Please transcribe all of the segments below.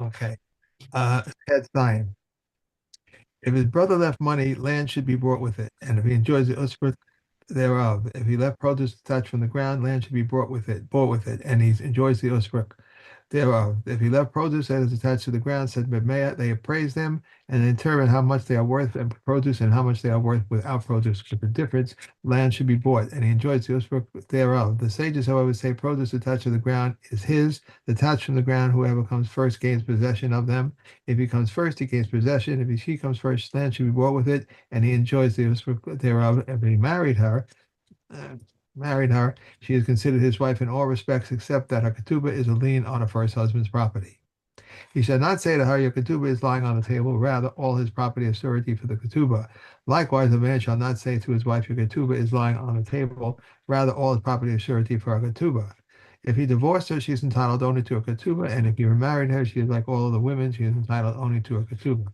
Okay. Ted Stein. If his brother left money, land should be brought with it. And if he enjoys the usufruct thereof, if he left produce detached from the ground, land should be bought with it, and he enjoys the usufruct thereof. If he left produce that is attached to the ground, said Bemea, they appraise them and determine how much they are worth and produce and how much they are worth without produce. With the difference, land should be bought, and he enjoys the usufruct thereof. The sages, however, say produce attached to the ground is his, detached from the ground, whoever comes first gains possession of them. If he comes first, he gains possession. If she comes first, land should be bought with it, and he enjoys the usufruct thereof. If he uh, married her, she is considered his wife in all respects except that her ketubah is a lien on her first husband's property. He shall not say to her, your ketubah is lying on the table, rather all his property is surety for the ketubah. Likewise, a man shall not say to his wife, your ketubah is lying on the table, rather all his property is surety for her ketubah. If he divorced her, she is entitled only to a ketubah, and if he remarried her, she is like all other women, she is entitled only to a ketubah.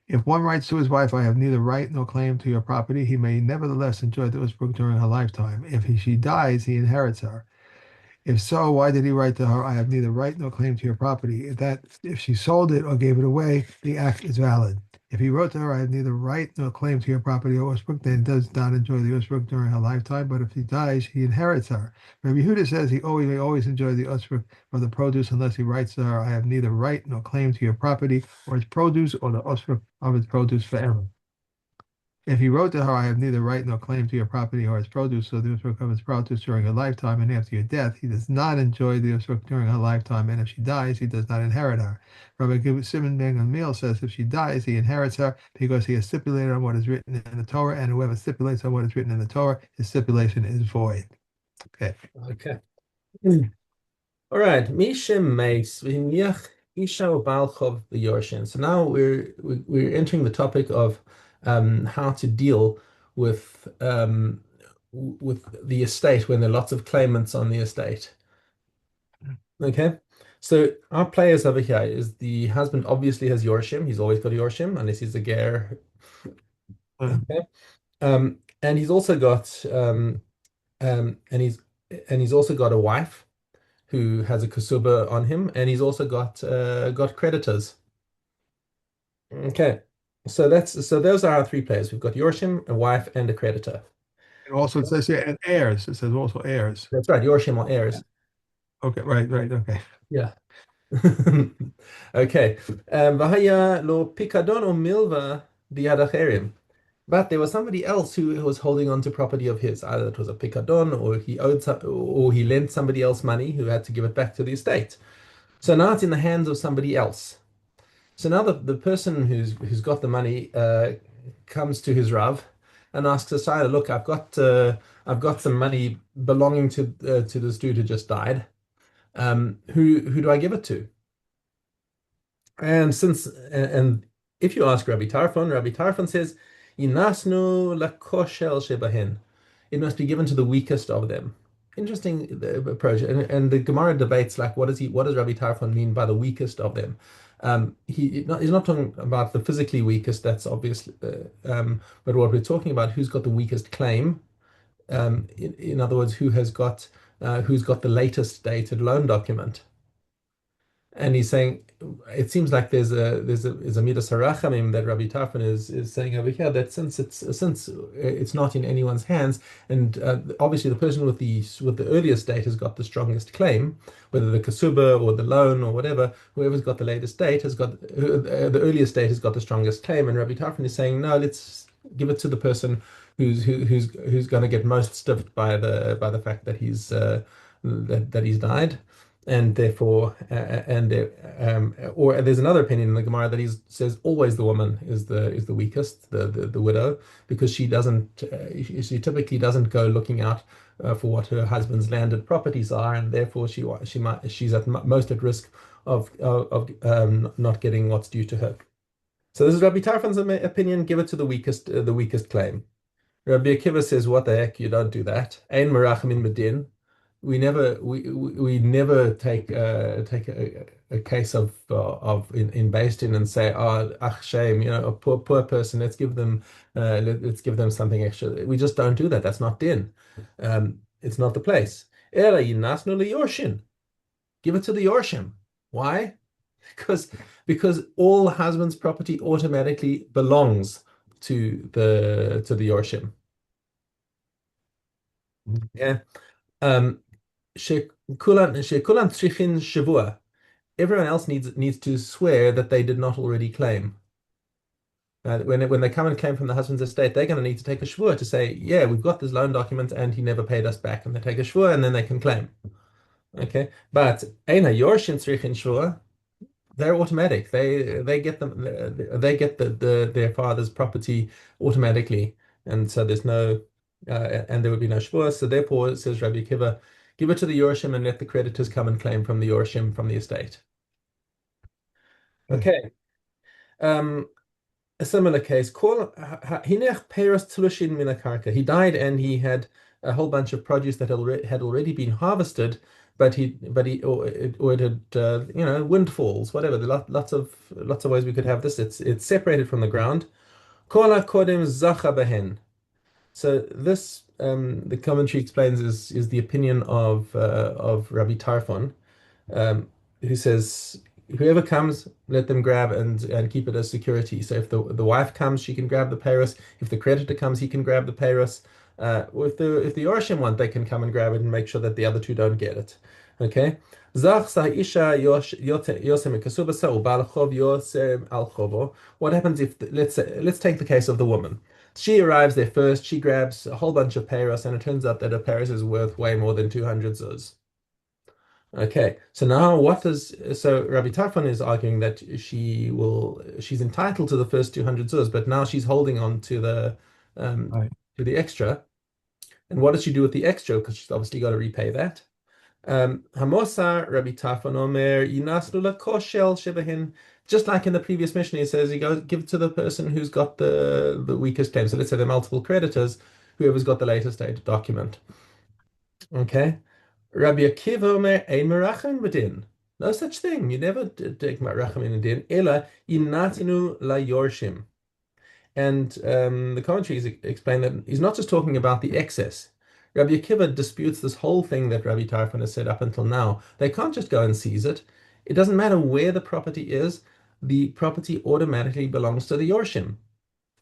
If one writes to his wife, I have neither right nor claim to your property, he may nevertheless enjoy the usufruct during her lifetime. If she dies, he inherits her. If so, why did he write to her, I have neither right nor claim to your property? If she sold it or gave it away, the act is valid. If he wrote to her, I have neither right nor claim to your property or usufruct, then does not enjoy the usufruct during her lifetime, but if he dies, he inherits her. Rabbi Yehuda says he always may always enjoy the usufruct of the produce unless he writes to her, I have neither right nor claim to your property or its produce or the usufruct of its produce forever. If he wrote to her, I have neither right nor claim to your property or its produce, so the usufruct of its produce during her lifetime and after your death, he does not enjoy the usufruct during her lifetime, and if she dies, he does not inherit her. Rabbi Simon ben Gamliel says if she dies, he inherits her because he has stipulated on what is written in the Torah, and whoever stipulates on what is written in the Torah, his stipulation is void. Okay. Okay. Mm. All right. Misha Mace, V'hiniach Isha Balchov the Yorshin. So now we're entering the topic of how to deal with with the estate when there are lots of claimants on the estate. Okay. So our players over here is the husband obviously has Yorshim. He's always got a Yorshim unless he's a ger. Uh, Okay. And he's also got um, and he's and he's also got a wife who has a kasuba on him, and he's also got creditors. Okay, so those are our three players. We've got Yorshim, a wife, and a creditor. and also it says here, and heirs. It says also heirs. That's right, Yorshim or heirs. Okay, right, okay. Yeah. Okay. Vahaya lo pikadon o milva diadacherim. But there was somebody else who was holding on to property of his. Either it was a picadon, or he or he lent somebody else money who had to give it back to the estate. So now it's in the hands of somebody else. So now the person who's got the money comes to his Rav and asks Asaya, look, I've got some money belonging to this dude who just died. Who do I give it to? And if you ask Rabbi Tarfon says, Yinasnu lakoshel shebahin. It must be given to the weakest of them. Interesting approach. And the Gemara debates like what does Rabbi Tarfon mean by the weakest of them? He's not talking about the physically weakest, that's obvious, but what we're talking about, who's got the weakest claim. In other words, who's got the latest dated loan document. And he's saying it seems like there's a midas harachamim that Rabbi Tarfon is saying over here, that since it's not in anyone's hands, and obviously the person with the earliest date has got the strongest claim, whether the kasuba or the loan or whatever, whoever's got the latest date has got the earliest date has got the strongest claim, and Rabbi Tarfon is saying no, let's give it to the person who's going to get most stiffed by the fact that he's died, and therefore or there's another opinion in the Gemara that he says always the woman is the weakest, the widow, because she typically doesn't go looking out for what her husband's landed properties are, and therefore she's most at risk of not getting what's due to her. So this is Rabbi Tarfon's opinion. Give it to the weakest claim. Rabbi Akiva says, what the heck, you don't do that. Ein merachim in medin. We never take a case of in Beis Din and say, oh, ach shame, a poor person, let's give them something extra. We just don't do that. That's not din. It's not the place. Ela yinasnu liyorshin. Give it to the yorshim. Why? Because because all husband's property automatically belongs to the Yorshim. Yeah. Um, shekulan trichin shavua. Everyone else needs to swear that they did not already claim. When they come and claim from the husband's estate, they're going to need to take a shvua to say, yeah, we've got this loan document and he never paid us back. And they take a shvua and then they can claim. Okay. But Eina Yorshim trichin shvua, they're automatic. They get their father's property automatically, and so there's no and there would be no shvua. So therefore, it says Rabbi Akiva, give it to the Yorshim and let the creditors come and claim from the Yorshim from the estate. Okay. Okay. Um, a similar case. Hinech peros tlushin min hakarka. He died and he had a whole bunch of produce that had already been harvested, or it had windfalls, whatever. There are lots of ways we could have this. It's separated from the ground. Kol hakodem zacha behen. So this the commentary explains is the opinion of Rabbi Tarfon, um, who says whoever comes, let them grab and keep it as security. So if the wife comes, she can grab the payros. If the creditor comes, he can grab the payros. If the Yorshim want, they can come and grab it and make sure that the other two don't get it. Okay. Zach sa isha yosem kesubos ubal chov yosem al chovo. What happens if let's take the case of the woman. She arrives there first. She grabs a whole bunch of payros, and it turns out that her payros is worth way more than 200 zuz. Okay, so now so Rabbi Tarfon is arguing that she's entitled to the first 200 zuz, but now she's holding on um Right. to the extra. And what does she do with the extra? Because she's obviously got to repay that. Hamosa Rabbi Tarfon Omer Yinaslu Lakoshel Shebahin. Just like in the previous mission, he says he goes give it to the person who's got the weakest claim. So let's say there are multiple creditors, whoever's got the latest dated document. Okay. Rabbi Akiva Omer Ein Merachim B'din. No such thing. You never take Merachim in a din. Ela Yinatinu La Yorshim. And the commentaries explain that he's not just talking about the excess. Rabbi Akiva disputes this whole thing that Rabbi Tarfon has said up until now. They can't just go and seize it. It doesn't matter where the property is. The property automatically belongs to the Yorshim.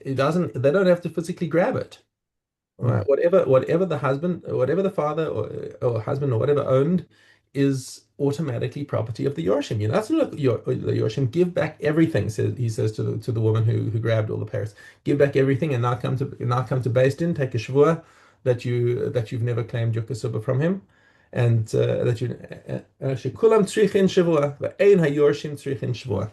It doesn't. They don't have to physically grab it. Right. Right. Whatever the husband, whatever the father or husband or whatever owned is automatically property of the Yorshim. You know, that's look the Yorshim give back everything. He says to the woman who grabbed all the parrots, give back everything, and now come to Beis Din, take a shvua that you've never claimed your kesubah from him, and that you shekulam tzrichin shvua ve'ein hayorshim tzrichin shvua.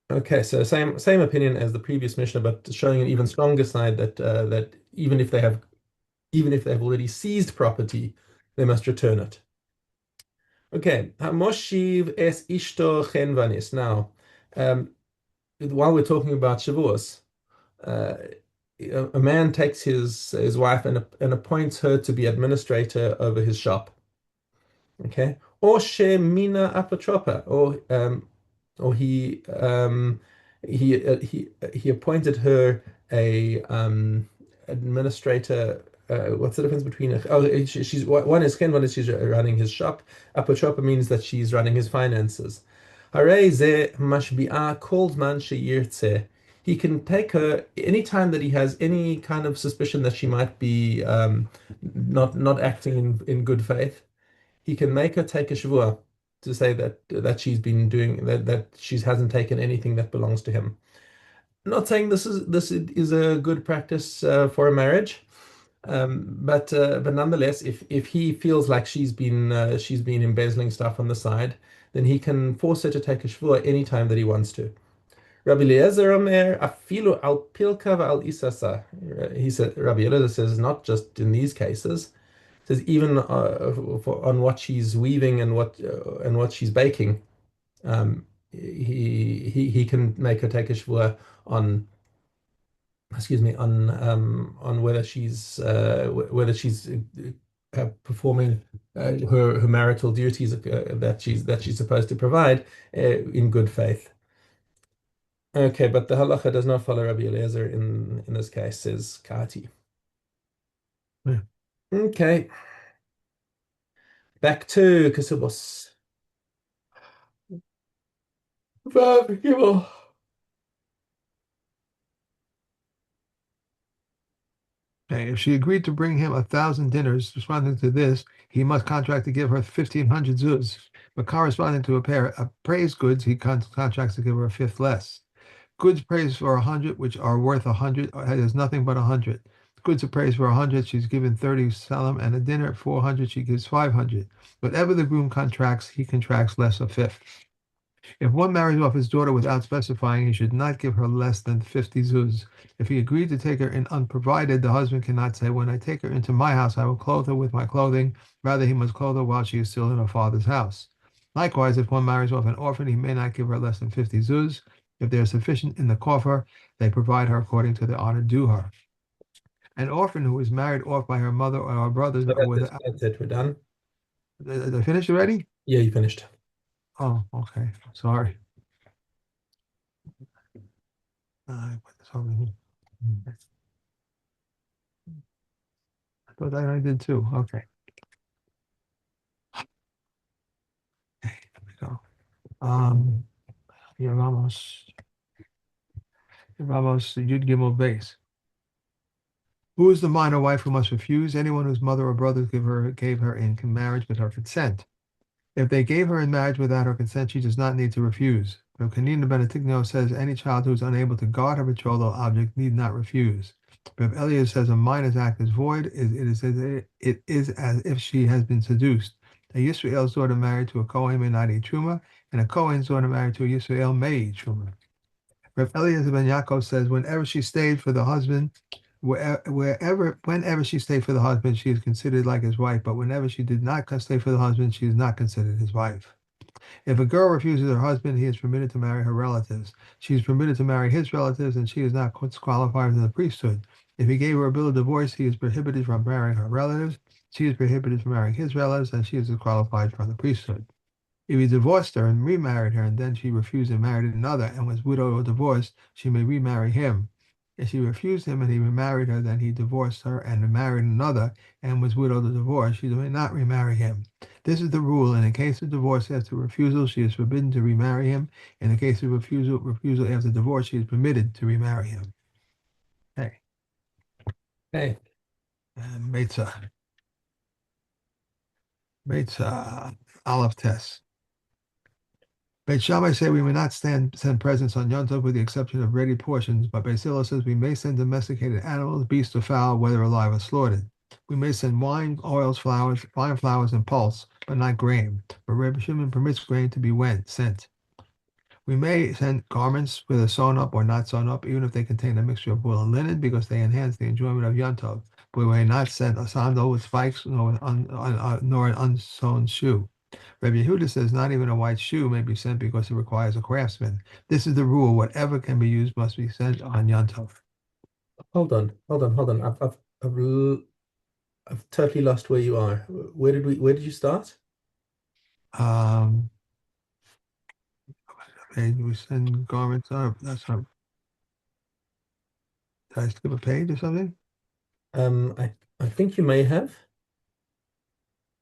Okay, so same opinion as the previous Mishnah, but showing an even stronger side that even if they've already seized property, they must return it. Okay, Hamoshiv es ishto chenvanis. Now, um, while we're talking about Shavuos, uh, a man takes his wife and appoints her to be administrator over his shop. Okay, or shemina apatropa, or he appointed her a administrator. What's the difference between she's one is ken, one is she's running his shop. Apatropa means that she's running his finances. Hare ze mashbi'a kol zman sheyirtze. He can take her anytime that he has any kind of suspicion that she might be not acting in good faith. He can make her take a shavua to say that she's been doing that she hasn't taken anything that belongs to him. Not saying this is a good practice for a marriage, but nonetheless, if he feels like she's been embezzling stuff on the side, then he can force her to take a shvua anytime that he wants to. Rabbi Eliezer Omer afilu al pilka al isasa. He said Rabbi Eliezer says not just in these cases, says even on what she's weaving and what she's baking, he can make her take a shvua on excuse me on whether she's performing her marital duties that she's supposed to provide in good faith. Okay, but the halacha does not follow Rabbi Eliezer in this case, says Kati. Yeah. Okay, back to Kesubos. Vav Gimel. Okay, if she agreed to bring him 1,000 dinners, responding to this, he must contract to give her 1,500 zuz. But corresponding to a pair of praise goods, he contracts to give her a fifth less. Goods praised for 100, which are worth 100, is nothing but 100. Goods appraised for 100, she's given 30 salam, and a dinner at 400, she gives 500. Whatever the groom contracts, he contracts less a fifth. If one marries off his daughter without specifying, he should not give her less than 50 zuz. If he agreed to take her in unprovided, the husband cannot say, when I take her into my house, I will clothe her with my clothing. Rather, he must clothe her while she is still in her father's house. Likewise, if one marries off an orphan, he may not give her less than 50 zuz. If there is sufficient in the coffer, they provide her according to the honor due her. An orphan who is married off by her mother or her brothers So or that's with. it. That's it. We're done. Did I finish already? Yeah, you finished. Oh, okay. Sorry. I put this over here. I thought I did too. Okay. Okay, there we go. Here vamos, Yud Gimel base. Who is the minor wife who must refuse? Anyone whose mother or brothers gave her in marriage with her consent. If they gave her in marriage without her consent, she does not need to refuse. But Kanina Benedictino says any child who is unable to guard her betrothal object need not refuse. But Elias says a minor's act is void. It is as if she has been seduced. A Yisrael's daughter married to a Kohen may not eat truma, and a Kohen's daughter married to a Yisrael may eat truma. Reb Eliezer ben Yaakov says whenever she stayed for the husband, whenever she stayed for the husband, she is considered like his wife. But whenever she did not stay for the husband, she is not considered his wife. If a girl refuses her husband, he is permitted to marry her relatives. She is permitted to marry his relatives, and she is not qualified for the priesthood. If he gave her a bill of divorce, he is prohibited from marrying her relatives. She is prohibited from marrying his relatives, and she is disqualified from the priesthood. If he divorced her and remarried her, and then she refused and married another and was widowed or divorced, she may remarry him. If she refused him and he remarried her, then he divorced her and married another and was widowed or divorced, she may not remarry him. This is the rule. In the case of divorce after refusal, she is forbidden to remarry him. In the case of refusal after divorce, she is permitted to remarry him. Okay. Okay. And Meitzah, Aleph Test. Beit Shammai say we may not send presents on Yom Tov with the exception of ready portions, but Beit Hillel says we may send domesticated animals, beasts or fowl, whether alive or slaughtered. We may send wine, oils, flowers, fine flowers, and pulse, but not grain. But Rebbe Shimon permits grain to be sent. We may send garments whether sewn up or not sewn up, even if they contain a mixture of wool and linen, because they enhance the enjoyment of Yom Tov. But we may not send a sandal with spikes nor an unsewn shoe. Rabbi Yehuda says not even a white shoe may be sent because it requires a craftsman. This is the rule. Whatever can be used must be sent on Yom Tov. Hold on. I've totally lost where you are. Where did you start? Um, and we send garments up. That's not. Did I skip a page or something? I think you may have.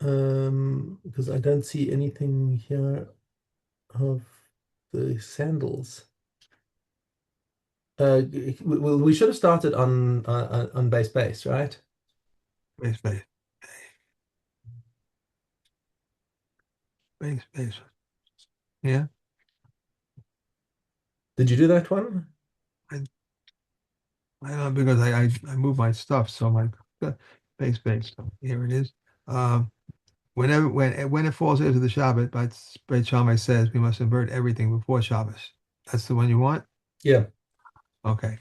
Because I don't see anything here of the sandals. We should have started on base, right? Base, base, base. Yeah. Did you do that one? I, I don't know because I moved my stuff, so my base. So here it is. Um, when it falls into the Shabbat, but Beit Shammai says we must invert everything before Shabbos. That's the one you want? Yeah. Okay.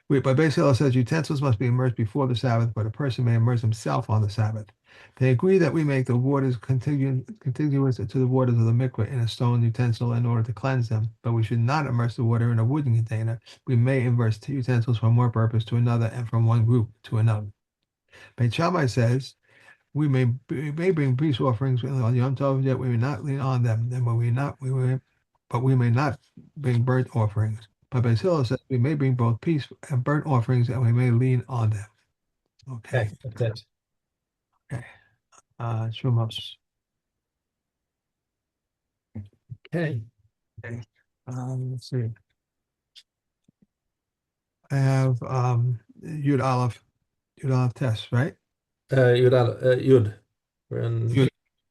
But Beis Hillel says utensils must be immersed before the Sabbath, but a person may immerse himself on the Sabbath. They agree that we make the waters contiguous to the waters of the mikveh in a stone utensil in order to cleanse them, but we should not immerse the water in a wooden container. We may immerse two utensils from one purpose to another and from one group to another. Beit Shammai says we may bring peace offerings on Yom Tov, yet we may not lean on them. Then but we may not bring burnt offerings. But Basil says we may bring both peace and burnt offerings, and we may lean on them. Okay. Okay, that's it. Okay. Shumos. Okay. Okay. Let's see. I have Yud Aleph test, right? Yud. We're in, Yud,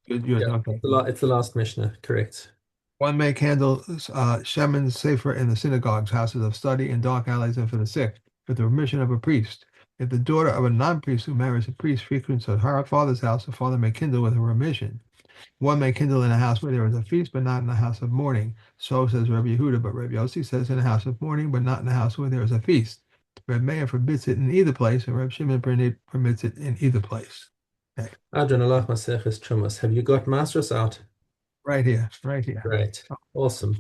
Yud. yeah, Okay. it's the last Mishnah, correct. One may handle Shemin Sefer in the synagogues, houses of study, and dark alleys, and for the sick, with the permission of a priest. If the daughter of a non-priest who marries a priest frequents her father's house, the father may kindle with her permission. One may kindle in a house where there is a feast, but not in a house of mourning. So says Rabbi Yehuda, but Rabbi Yossi says in a house of mourning, but not in a house where there is a feast. Reb Meir forbids it in either place, and Reb Shimon permits it in either place. Okay. Adrian Allah Maseches Chumas. Have you got masters out? Right here, right here. Right. Awesome.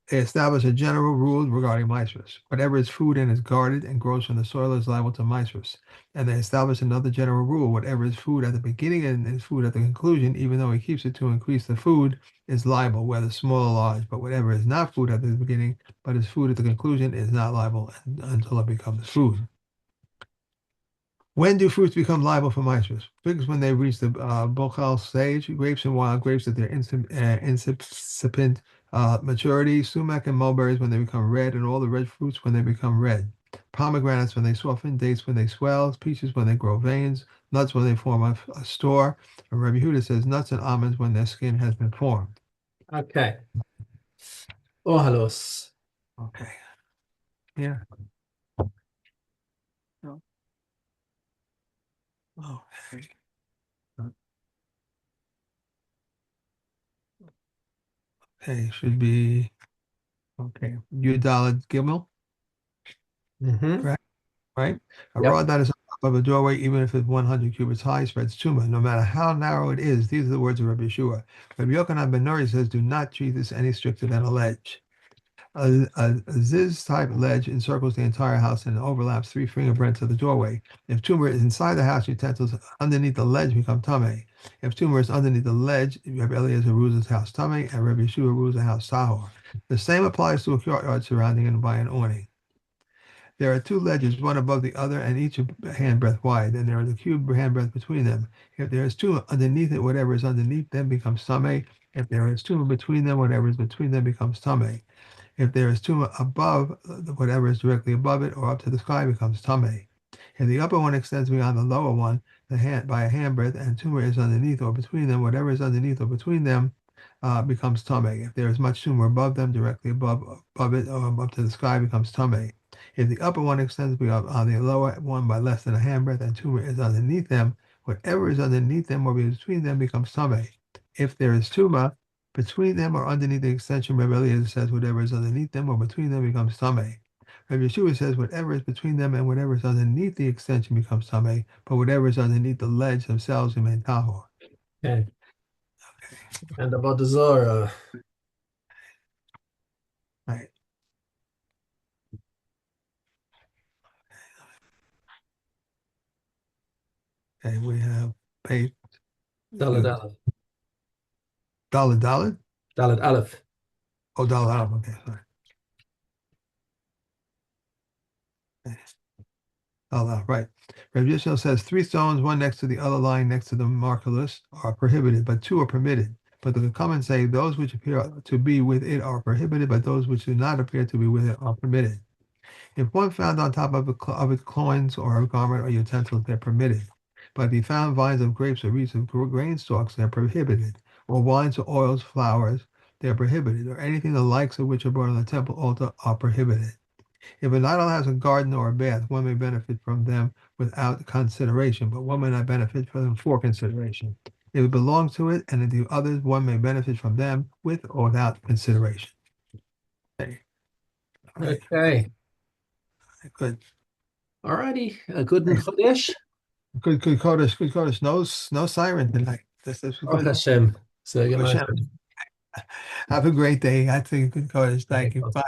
They establish a general rule regarding mythras. Whatever is food and is guarded and grows from the soil is liable to mythras. And they establish another general rule. Whatever is food at the beginning and is food at the conclusion, even though he keeps it to increase the food, is liable, whether small or large. But whatever is not food at the beginning, but is food at the conclusion, is not liable until it becomes food. When do fruits become liable for mythras? Figs when they reach the bochal stage, grapes and wild grapes at their incipient maturity, sumac and mulberries when they become red, and all the red fruits when they become red. Pomegranates when they soften, dates when they swell, peaches when they grow veins, nuts when they form a store. And Rabbi Huda says nuts and almonds when their skin has been formed. Okay. Ohalos. Okay. Yeah. Oh, okay. Okay, should be okay. Yudalad Gimel, Mm-hmm. correct? Right? A Yep. rod that is on top of a doorway, even if it's 100 cubits high, spreads tuma, no matter how narrow it is. These are the words of Rabbi Yeshua. Rabbi Yochanan ben Nuri says, do not treat this any stricter than a ledge. A ziz-type ledge encircles the entire house and overlaps 3 finger breadths of the doorway. If tumor is inside the house, utensils underneath the ledge become tame. If tumor is underneath the ledge, Rabbi Eliezer rules his house tame, and Rabbi Yeshua rules the house tahor. The same applies to a courtyard surrounding it by an awning. There are 2 ledges, one above the other, and each a handbreadth wide, and there is a cube handbreadth between them. If there is 2 underneath it, whatever is underneath them becomes tame. If there is 2 between them, whatever is between them becomes tame. If there is 2 above, whatever is directly above it or up to the sky becomes tame. If the upper one extends beyond the lower one, by a handbreadth, and tumor is underneath or between them, whatever is underneath or between them becomes tame. If there is much tumor above them, directly above it or up to the sky becomes tame. If the upper one extends beyond on the lower one by less than a handbreadth, and tumor is underneath them, whatever is underneath them or between them becomes tame. If there is tumor between them or underneath the extension, Rabbi Eliezer says whatever is underneath them or between them becomes tame. Rabbi Yeshua says whatever is between them and whatever is underneath the extension becomes tame, but whatever is underneath the ledge themselves remain tahor. Okay. And about the Zora. Right. Okay, we have Pei Dalad Aleph. Dalad Dalad. Dalad Aleph. Oh, Dalad Aleph. Okay, sorry. Okay. Dalad, right. Rabbi Yishmael says 3 stones, one next to the other, lying next to the markerless, are prohibited, but 2 are permitted. But the comments say those which appear to be with it are prohibited, but those which do not appear to be with it are permitted. If one found on top of its cloths or a garment or utensils, they're permitted. But if he found vines of grapes or wreaths of grain stalks, they're prohibited. Or wines or oils, flowers, they're prohibited. Or anything the likes of which are brought on the temple altar are prohibited. If an idol has a garden or a bath, one may benefit from them without consideration, but one may not benefit from them for consideration. If it belongs to it and to others, one may benefit from them with or without consideration. Okay. All right. Okay. Good. Alrighty. A good and Chodesh. Good Kodesh, good Kodesh. No siren tonight. This was Baruch good. Hashem. So good Baruch night. Hashem. Have a great day. I think good Kodesh. Okay. Thank you. Bye.